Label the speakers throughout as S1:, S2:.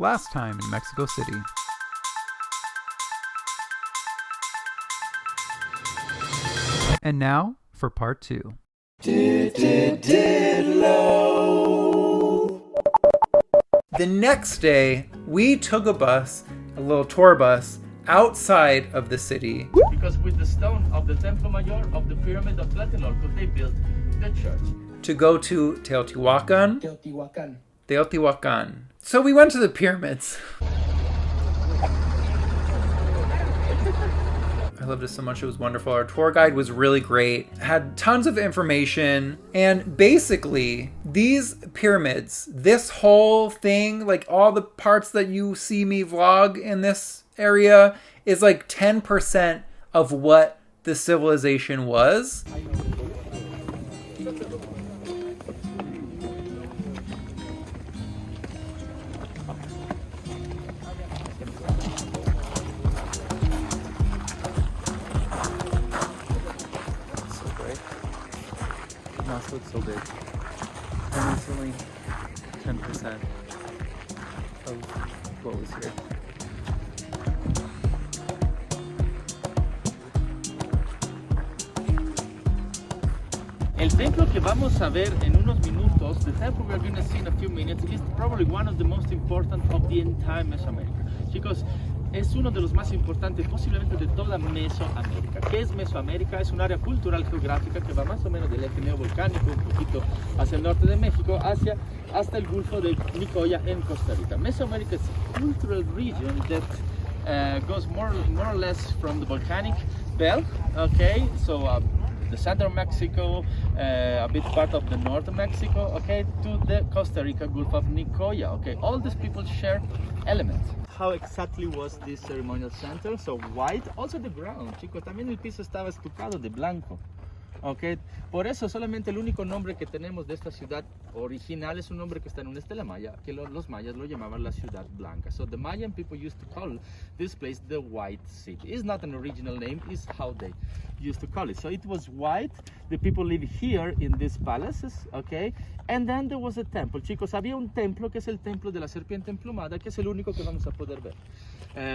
S1: last time in Mexico City. And now for part 2.
S2: DITLO. The next day, we took a little tour bus, outside of the city.
S3: Because with the stone of the Templo Mayor of the Pyramid of Tlatelolco, they built the church.
S2: To go to Teotihuacan. So we went to the pyramids. I loved it so much. It was wonderful. Our tour guide was really great, had tons of information. And basically, these pyramids, this whole thing, like all the parts that you see me vlog in this area, is like 10% of what the civilization was.
S1: Looks so big. And it's only 10% of what was here.
S3: El templo que vamos a ver en unos minutos, the temple we're going to see in a few minutes, is probably one of the most important of the entire Mesoamerica. Chicos, es uno de los más importantes posiblemente de toda Mesoamérica. ¿Qué es Mesoamérica? Es un área cultural geográfica que va más o menos del eje neovolcánico, un poquito hacia el norte de México, hasta el Golfo de Nicoya en Costa Rica. Mesoamerica is a cultural region that goes more or less from the volcanic belt, okay? So the southern Mexico, a bit part of the northern Mexico, okay, to the Costa Rica Gulf of Nicoya, okay? All these people share elements. How exactly was this ceremonial center? So white, also the ground, chicos, también el piso estaba estucado de blanco. Okay. Por eso solamente el único nombre que tenemos de esta ciudad original es un nombre que está en una estela maya, que los mayas lo llamaban la ciudad blanca. So the Mayan people used to call this place the White City. It's not an original name, it's how they used to call it. So it was white, the people live here in these palaces, okay? And then there was a temple. Chicos, había un templo que es el templo de la serpiente emplumada, que es el único que vamos a poder ver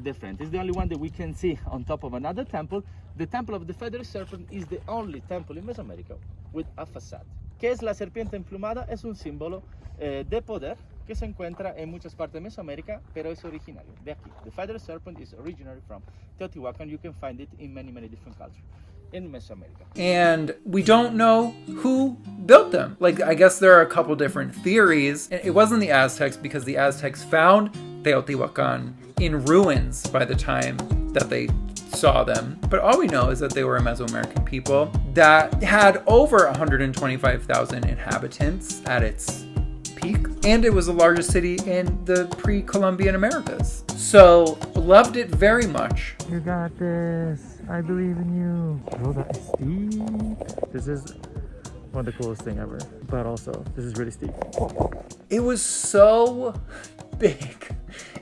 S3: de frente. It's the only one that we can see on top of another temple. The temple of the feather serpent is the only temple in Mesoamerica with a facade. ¿Qué es la serpiente emplumada? Es un símbolo de poder que se encuentra en muchas partes de Mesoamérica, pero es originario de aquí. The feather serpent is originary from Teotihuacan. You can find it in many different cultures in Mesoamerica.
S2: And we don't know who built them. Like, I guess there are a couple different theories. It wasn't the Aztecs because the Aztecs found Teotihuacan in ruins by the time that they saw them. But all we know is that they were a Mesoamerican people that had over 125,000 inhabitants at its peak. And it was the largest city in the pre-Columbian Americas. So, loved it very much.
S1: You got this. I believe in you. Oh, that is steep. This is one of the coolest thing ever. But also, this is really steep.
S2: It was so big.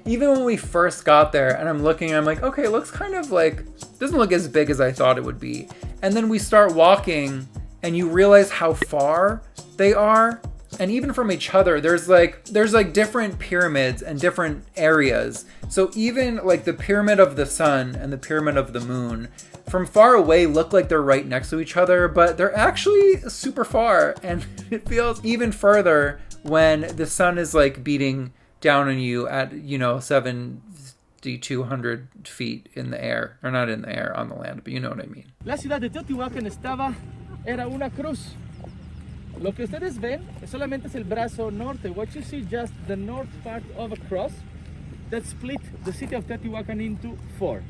S2: Even when we first got there and I'm looking, I'm like, okay, it looks kind of like, doesn't look as big as I thought it would be. And then we start walking and you realize how far they are. And even from each other, there's like different pyramids and different areas. So even like the pyramid of the sun and the pyramid of the moon from far away look like they're right next to each other, but they're actually super far. And it feels even further when the sun is like beating down on you at, 7,200 feet in the air. Or not in the air, on the land, but you know what I mean.
S3: La ciudad de Teotihuacan era una cruz. Lo que ustedes ven solamente es el brazo norte. What you see just the north part of a cross that split the city of Teotihuacan into 4.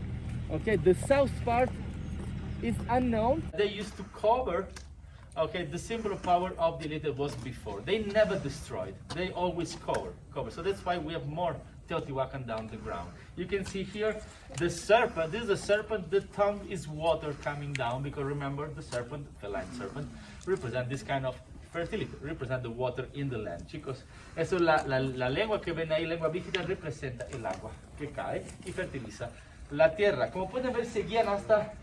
S3: Okay, the south part is unknown. They used to cover, okay, the symbol of power of the elite that was before. They never destroyed. They always cover. So that's why we have more Teotihuacan down the ground. You can see here the serpent. This is a serpent. The tongue is water coming down because remember the serpent, the land serpent, represent this kind of fertility, represent the water in the land. Chicos, eso la lengua que ven ahí, lengua bífida, representa el agua que cae y fertiliza la tierra. Como pueden ver, seguían hasta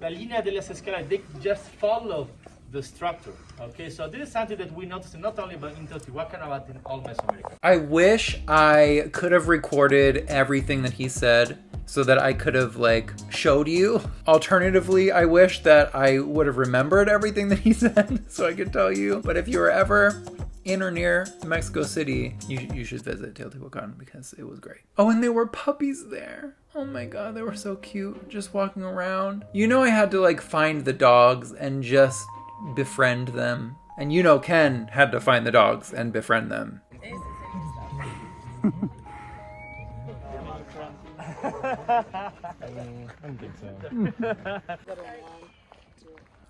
S3: la línea de las escaleras. They just follow the structure. Okay, so this is something that we noticed not only in Teotihuacan, but in all Mesoamerica.
S2: I wish I could have recorded everything that he said so that I could have like showed you. Alternatively, I wish that I would have remembered everything that he said so I could tell you. But if you were ever in or near Mexico City, you should visit Teotihuacan because it was great. Oh, and there were puppies there. Oh my god, they were so cute, just walking around. You know, I had to like find the dogs and just befriend them. And you know, Ken had to find the dogs and befriend them.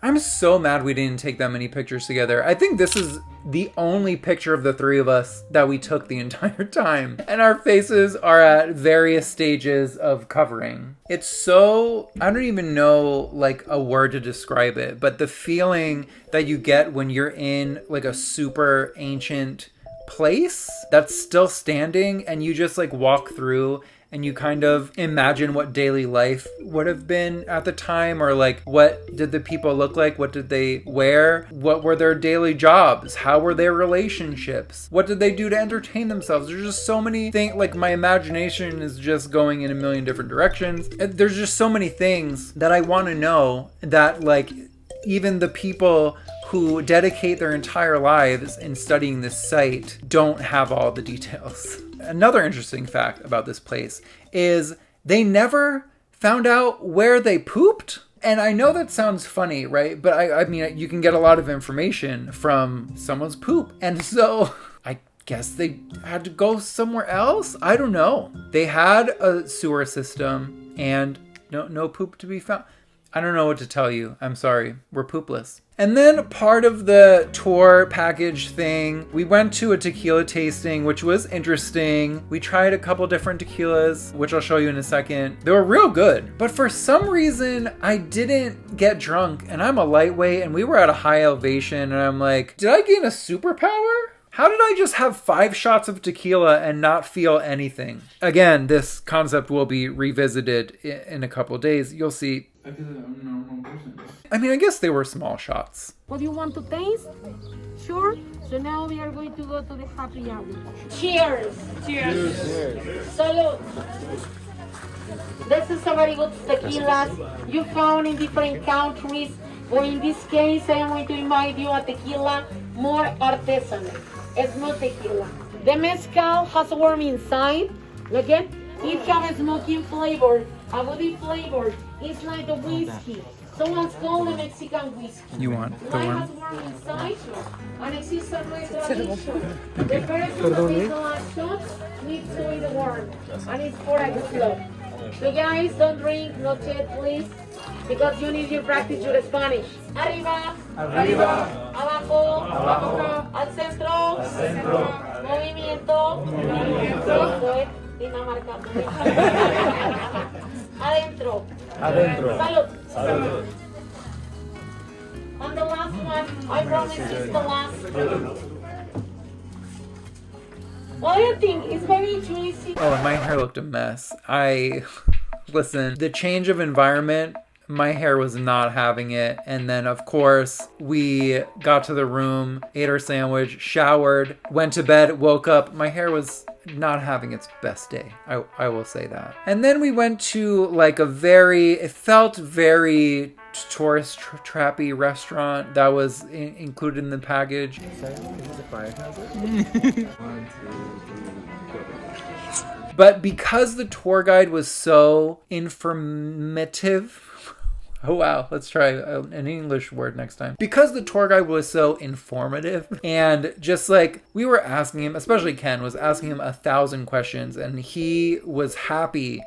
S2: I'm so mad we didn't take that many pictures together. I think this is the only picture of the three of us that we took the entire time. And our faces are at various stages of covering. It's so, I don't even know like a word to describe it, but the feeling that you get when you're in like a super ancient place that's still standing and you just like walk through and you kind of imagine what daily life would have been at the time, or like what did the people look like, what did they wear, what were their daily jobs, how were their relationships, what did they do to entertain themselves. There's just so many things, like my imagination is just going in a million different directions. There's just so many things that I want to know that like even the people who dedicate their entire lives in studying this site don't have all the details. Another interesting fact about this place is they never found out where they pooped. And I know that sounds funny, right? But I mean, you can get a lot of information from someone's poop. And so I guess they had to go somewhere else. I don't know. They had a sewer system and no poop to be found. I don't know what to tell you. I'm sorry. We're poopless. And then part of the tour package thing, we went to a tequila tasting, which was interesting. We tried a couple different tequilas, which I'll show you in a second. They were real good. But for some reason, I didn't get drunk. And I'm a lightweight and we were at a high elevation. And I'm like, did I gain a superpower? How did I just have 5 shots of tequila and not feel anything? Again, this concept will be revisited in a couple days. You'll see. I mean, I guess they were small shots.
S4: What do you want to taste? Sure. So now we are going to go to the happy hour. Cheers. Cheers. Cheers. Salud. This is a very good tequila you found in different countries. Or in this case, I am going to invite you a tequila more artisanal. It's not tequila. The mezcal has a worm inside. Again, it has a smoking flavor, a woody flavor. It's like a whiskey. Someone's called a Mexican whiskey.
S2: You want the
S4: Mine
S2: worm?
S4: has worm inside, and exists a great tradition. The person that takes the last shot needs to eat the worm, and it's for a good luck. So guys, don't drink, not yet, please, because you need to practice your Spanish. Arriba, arriba, abajo, abajo, al centro, movimiento, movimiento, Dinamarca, adentro, adentro, salud, salud. And the last one, I promise it's the last. What do you think? It's very juicy.
S2: Oh, and my hair looked a mess. Listen, the change of environment, my hair was not having it. And then, of course, we got to the room, ate our sandwich, showered, went to bed, woke up. My hair was not having its best day. I will say that. And then we went to like it felt very tourist trappy restaurant that was included in the package. But because the tour guide was so informative, oh wow, let's try an English word next time. Because the tour guide was so informative and just like we were asking him, especially Ken was asking him 1,000 questions, and he was happy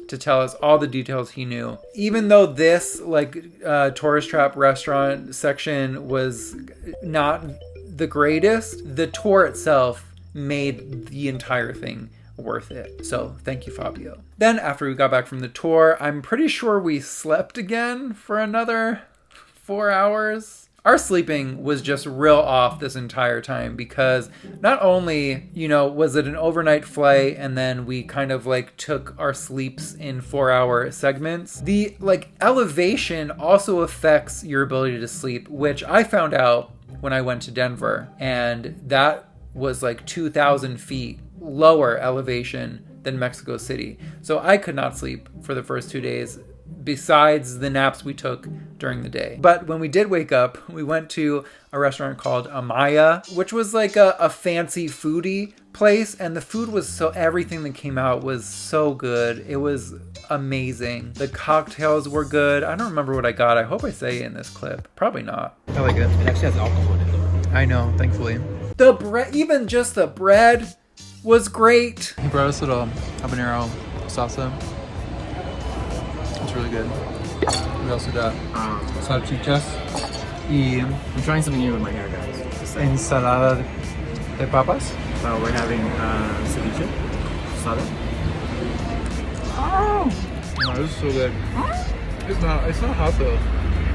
S2: to tell us all the details he knew. Even though this tourist trap restaurant section was not the greatest, the tour itself made the entire thing worth it. So thank you, Fabio. Then after we got back from the tour, I'm pretty sure we slept again for another 4 hours. our sleeping was just real off this entire time, because not only, you know, was it an overnight flight and then we kind of like took our sleeps in 4-hour segments, the like elevation also affects your ability to sleep, which I found out when I went to Denver, and that was like 2,000 feet lower elevation than Mexico City. So I could not sleep for the first 2 days, besides the naps we took during the day. But when we did wake up, we went to a restaurant called Amaya, which was like a fancy foodie place, and the food was so, everything that came out was so good. It was amazing. The cocktails were good. I don't remember what I got. I hope I say it in this clip. Probably not. I like it.
S5: It actually has alcohol in it though.
S2: I know, thankfully. The bread, even just the bread was great. He brought us a little habanero salsa. It's really good. We also got salchichas y
S5: I'm trying something new with my hair, guys. Just saying.
S2: ensalada de papas.
S5: So we're having ceviche, asada.
S2: Oh, this is so good. It's not hot though.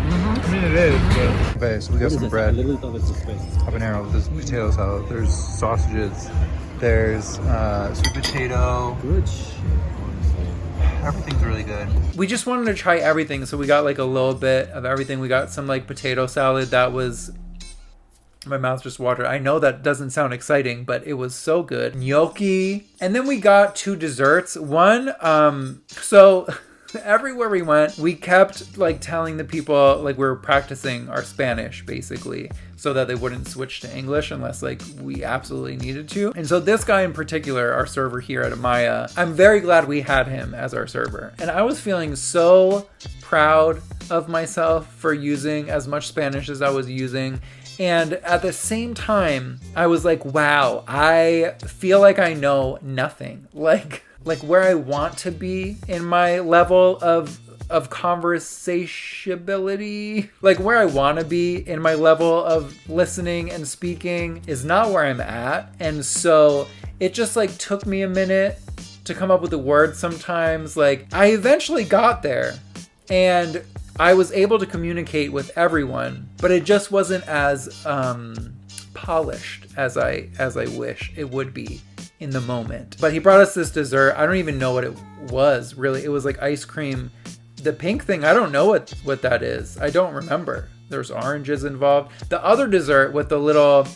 S2: I mean, it is, but... Okay, so we got some bread, habanero, there's potato salad, there's sausages, there's sweet potato.
S5: Good shit, honestly.
S2: Everything's really good. We just wanted to try everything, so we got like a little bit of everything. We got some like potato salad that was... My mouth just watered. I know that doesn't sound exciting, but it was so good. Gnocchi. And then we got 2 desserts. One, so... Everywhere we went, we kept like telling the people like we were practicing our Spanish basically, so that they wouldn't switch to English unless like we absolutely needed to. And so this guy in particular, our server here at Amaya, I'm very glad we had him as our server. And I was feeling so proud of myself for using as much Spanish as I was using. And at the same time, I was like, wow, I feel like I know nothing. Like where I want to be in my level of conversationability, like where I want to be in my level of listening and speaking is not where I'm at. And so it just like took me a minute to come up with the words sometimes. Like I eventually got there and I was able to communicate with everyone, but it just wasn't as polished as I wish it would be in the moment. But he brought us this dessert. I don't even know what it was really. It was like ice cream. The pink thing, I don't know what that is. I don't remember. There's oranges involved. The other dessert with the little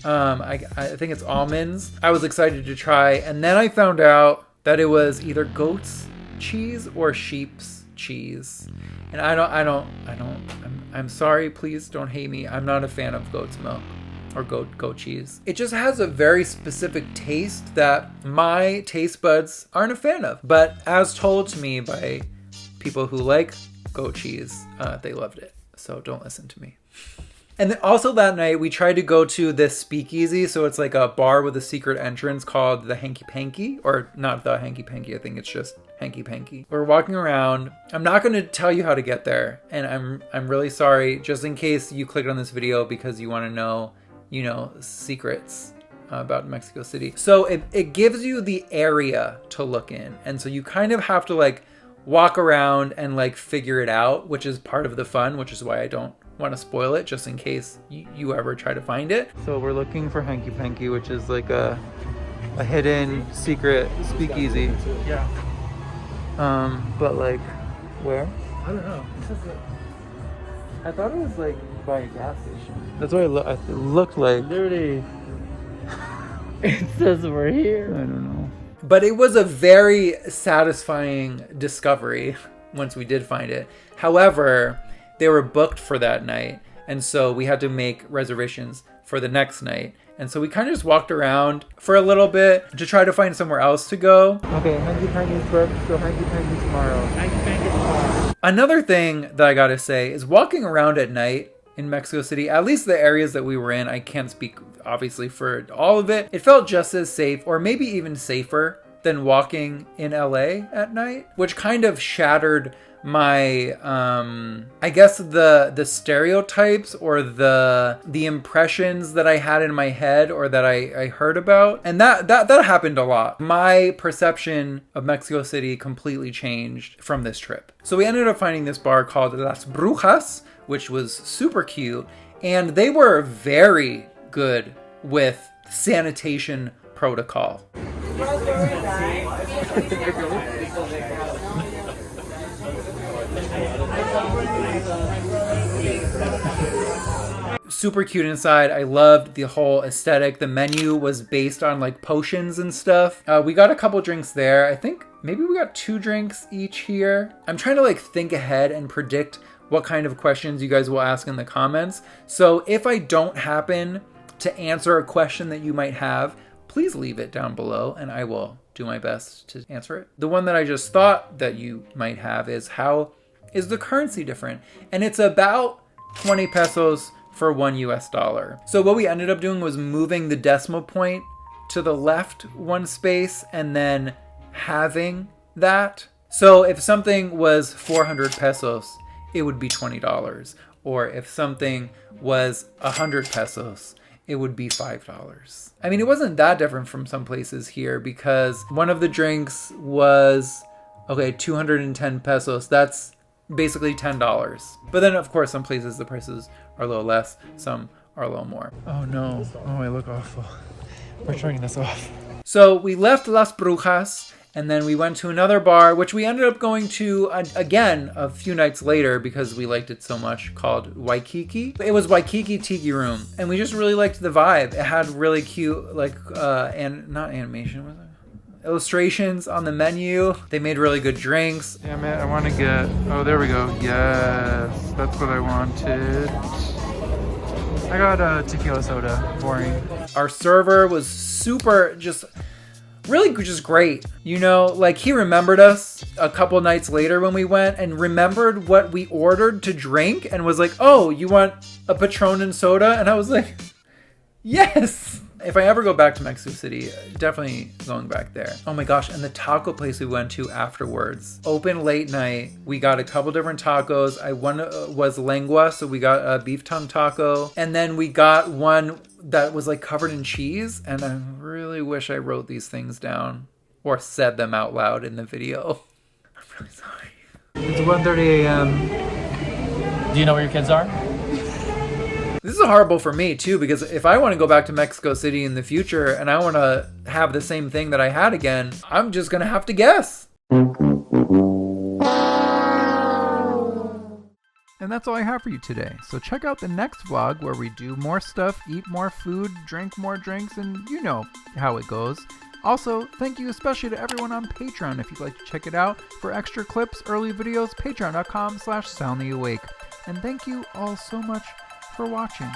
S2: I think it's almonds, I was excited to try, and then I found out that it was either goat's cheese or sheep's cheese. And I'm sorry, please don't hate me. I'm not a fan of goat's milk or goat cheese. It just has a very specific taste that my taste buds aren't a fan of. But as told to me by people who like goat cheese, they loved it. So don't listen to me. And then also that night, we tried to go to this speakeasy. So it's like a bar with a secret entrance called the Hanky Panky. Or not the Hanky Panky, I think it's just Hanky Panky. We're walking around. I'm not going to tell you how to get there. And I'm really sorry, just in case you clicked on this video because you want to know, you know, secrets about Mexico City. So it gives you the area to look in. And so you kind of have to like walk around and like figure it out, which is part of the fun, which is why I don't want to spoil it just in case you ever try to find it. So we're looking for Hanky Panky, which is like a hidden secret speakeasy.
S1: Yeah.
S2: But like, where?
S1: I don't know.
S2: I thought it was like by a gas station. That's what it looked like.
S1: Literally. It says we're here.
S2: I don't know. But it was a very satisfying discovery once we did find it. However, they were booked for that night. And so we had to make reservations for the next night. And so we kind of just walked around for a little bit to try to find somewhere else to go. Okay, Hanky Panky's booked, so Hanky Panky tomorrow.
S1: Hanky Panky tomorrow.
S2: Another thing that I gotta say is walking around at night in Mexico City, at least the areas that we were in, I can't speak obviously for all of it, it felt just as safe or maybe even safer than walking in LA at night, which kind of shattered my I guess the stereotypes or the impressions that I had in my head or that I heard about. And that happened a lot. My perception of Mexico City completely changed from this trip. So we ended up finding this bar called Las Brujas, which was super cute. And they were very good with sanitation protocol. Super cute inside. I loved the whole aesthetic. The menu was based on like potions and stuff. We got a couple drinks there. I think maybe we got 2 drinks each here. I'm trying to like think ahead and predict what kind of questions you guys will ask in the comments. So if I don't happen to answer a question that you might have, please leave it down below and I will do my best to answer it. The one that I just thought that you might have is, how is the currency different? And it's about 20 pesos for $1 US. So what we ended up doing was moving the decimal point to the left 1 space and then halving that. So if something was 400 pesos, it would be $20. Or if something was 100 pesos, it would be $5. I mean, it wasn't that different from some places here because one of the drinks was, okay, 210 pesos. That's basically $10. But then of course some places the prices are a little less, some are a little more.
S1: Oh no. Oh, I look awful. We're turning this off.
S2: So we left Las Brujas and then we went to another bar, which we ended up going to again a few nights later because we liked it so much, called Waikiki. It was Waikiki Tiki Room, and we just really liked the vibe. It had really cute, like, and not animation, was it? Illustrations on the menu. They made really good drinks.
S1: Damn it, I want to get... Oh, there we go. Yes, that's what I wanted. I got a tequila soda. Boring.
S2: Our server was super really just great. You know, like he remembered us a couple nights later when we went and remembered what we ordered to drink and was like, oh, you want a Patron and soda? And I was like, yes. If I ever go back to Mexico City, definitely going back there. Oh my gosh, and the taco place we went to afterwards. Open late night. We got a couple different tacos. One was lengua, so we got a beef tongue taco. And then we got one that was like covered in cheese. And I really wish I wrote these things down or said them out loud in the video. I'm really sorry.
S1: It's 1:30 a.m. Do you know where your kids are?
S2: This is horrible for me too, because if I want to go back to Mexico City in the future and I want to have the same thing that I had again, I'm just going to have to guess.
S6: And that's all I have for you today. So check out the next vlog where we do more stuff, eat more food, drink more drinks, and you know how it goes. Also, thank you especially to everyone on Patreon. If you'd like to check it out for extra clips, early videos, patreon.com/soundlyawake. And thank you all so much for watching.